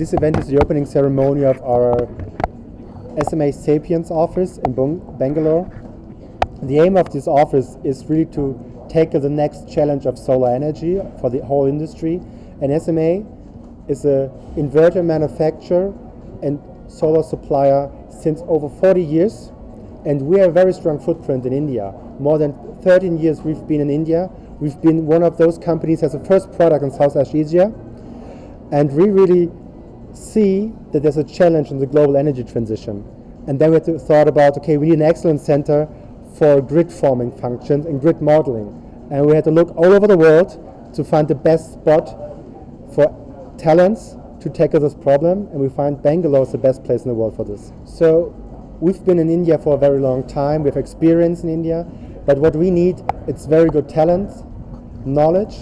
this event is the opening ceremony of our SMA Sapience office in Bengaluru. The aim of this office is really to tackle the next challenge of solar energy for the whole industry. And SMA is an inverter manufacturer and solar supplier since over 40 years. And we have a very strong footprint in India. More than 13 years we've been in India. We've been one of those companies that has the first product in Southeast Asia. And we really see that there's a challenge in the global energy transition. And then we had to thought about, okay, we need an excellence center for grid forming functions and grid modeling. And we had to look all over the world to find the best spot for talents to tackle this problem. And we find Bangalore is the best place in the world for this. So we've been in India for a very long time. We have experience in India. But what we need, it's very good talent, knowledge,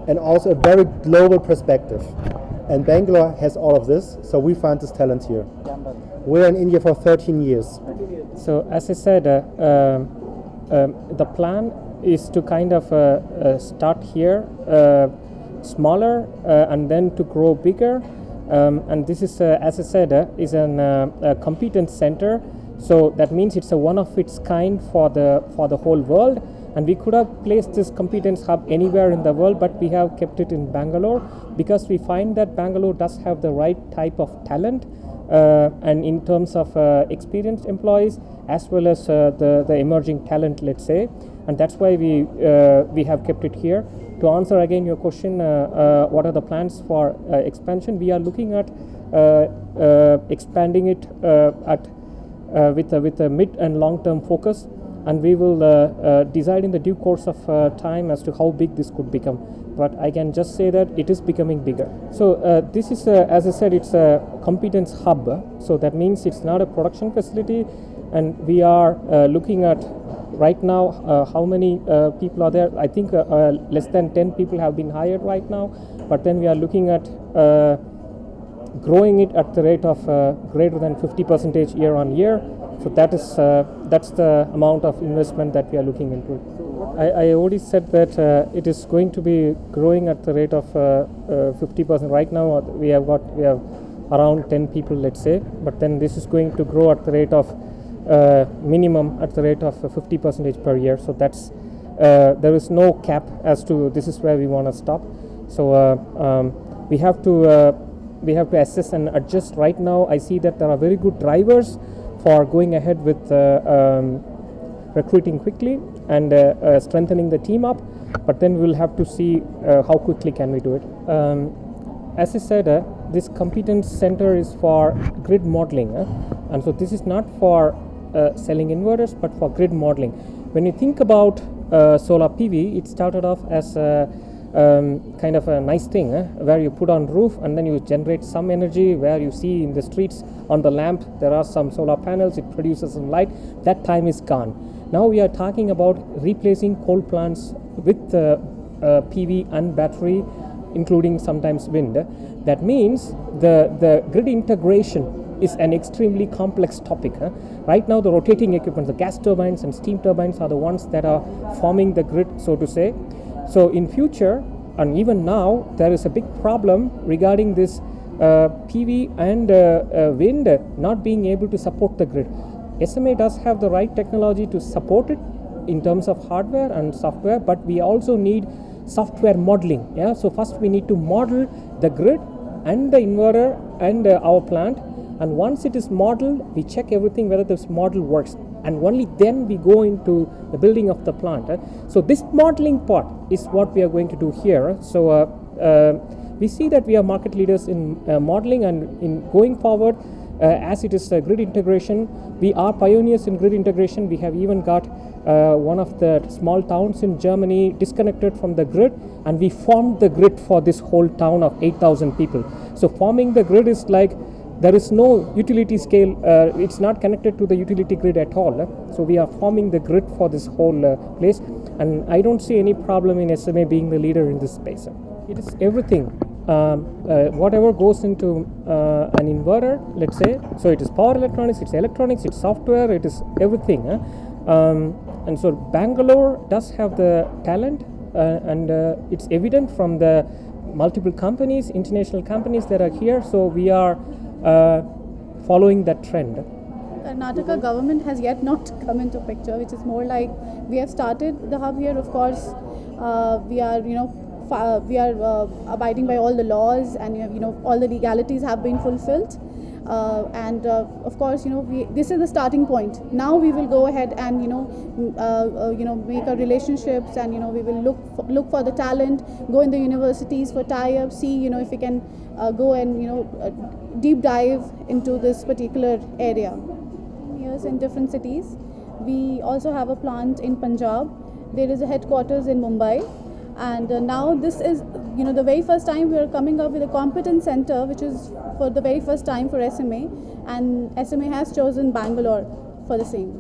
and also a very global perspective. And Bangalore has all of this, so we find this talent here. We're in India for 13 years. So as I said, the plan is to kind of start here, smaller, and then to grow bigger. And this is, as I said, is a competence center. So that means it's a one of its kind for the whole world. And we could have placed this competence hub anywhere in the world, but we have kept it in Bangalore because we find that Bangalore does have the right type of talent and in terms of experienced employees as well as the emerging talent, let's say. And that's why we have kept it here. To answer again your question, what are the plans for expansion? We are looking at expanding it with a mid and long-term focus. And we will decide in the due course of time as to how big this could become. But I can just say that it is becoming bigger. So this is, as I said, it's a competence hub. So that means it's not a production facility. And we are looking at right now how many people are there. I think less than 10 people have been hired right now. But then we are looking at growing it at the rate of greater than 50% year on year. So that's the amount of investment that we are looking into. I already said that it is going to be growing at the rate of 50%. Right now we have around 10 people, let's say, but then this is going to grow at the rate of minimum at the rate of 50% per year. So that's there is no cap as to this is where we want to stop. So we have to assess and adjust. Right now I see that there are very good drivers for going ahead with recruiting quickly and strengthening the team up, but then we'll have to see how quickly can we do it. As I said, this competence center is for grid modeling, and so this is not for selling inverters, but for grid modeling. When you think about solar PV, it started off as kind of a nice thing where you put on roof and then you generate some energy, where you see in the streets on the lamp there are some solar panels, it produces some light. That time is gone. Now we are talking about replacing coal plants with PV and battery, including sometimes wind. That means the grid integration is an extremely complex topic. Right now the rotating equipment, the gas turbines and steam turbines are the ones that are forming the grid, so to say. So in future, and even now, there is a big problem regarding this PV and wind not being able to support the grid. SMA does have the right technology to support it in terms of hardware and software, but we also need software modeling. Yeah, so first we need to model the grid and the inverter and our plant, and once it is modeled, we check everything whether this model works, and only then we go into the building of the plant. So this modeling part is what we are going to do here. So we see that we are market leaders in modeling, and in going forward, as it is grid integration, we are pioneers in grid integration. We have even got one of the small towns in Germany disconnected from the grid, and we formed the grid for this whole town of 8,000 people. So forming the grid is like there is no utility scale, it's not connected to the utility grid at all. So we are forming the grid for this whole place, and I don't see any problem in SMA being the leader in this space. It is everything. Whatever goes into an inverter, let's say, so it is power electronics, it's software, it is everything. And so Bangalore does have the talent, and it's evident from the multiple companies, international companies that are here. So we are following that trend. Karnataka government has yet not come into picture, which is more like we have started the hub here. Of course, we are abiding by all the laws, and all the legalities have been fulfilled. And of course, this is the starting point. Now we will go ahead and make our relationships, and we will look for the talent, go in the universities for tie-ups, see if we can go and deep dive into this particular area. Years in different cities. We also have a plant in Punjab. There is a headquarters in Mumbai. And now this is, the very first time we are coming up with a competence center, which is for the very first time for SMA, and SMA has chosen Bangalore for the same.